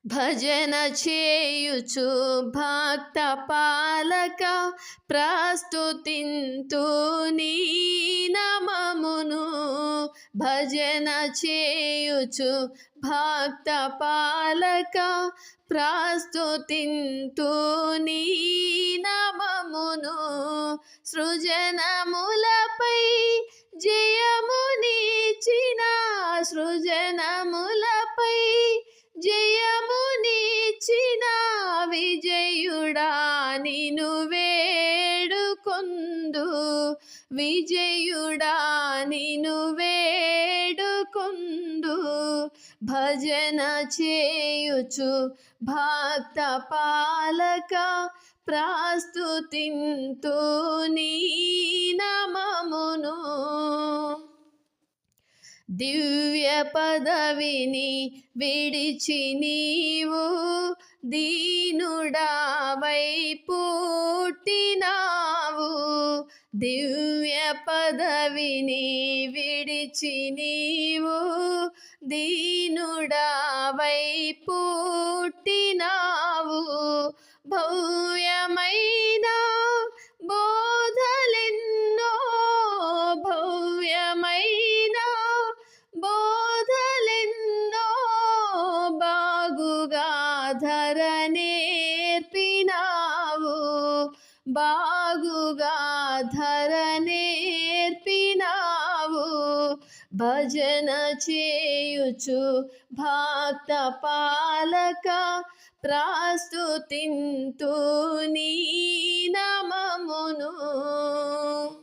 భజన చేయుచు భక్త పాలక ప్రస్తుతింతు నీ నామమును. భజన చేయుచు భక్త పాలక ప్రస్తుతింతు నీ నామమును. సృజనములపై జయమునిచిన సృజనములపై జయమునిచిన విజయుడా నిను వేడుకొందు. విజయుడా నిను వేడుకొందు. భజన చేయుచు భక్త పాలక ప్రస్తుతింతు నీ నామమును. దివ్య పదవిని విడిచి నీవు దీనుడావై పుట్టినావు. దివ్య పదవిని విడిచి నీవు దీనుడావై పుట్టినావు. భవ్యమైన బోధలెన్నో భవ్యమైన బోధలెన్నో బాగుగా ధర నేర్పినావు. బాగుగా ధర నేర్పినావు. భజన చేయుచు భక్త పాలక ప్రస్తుతింతు నీ నామమును.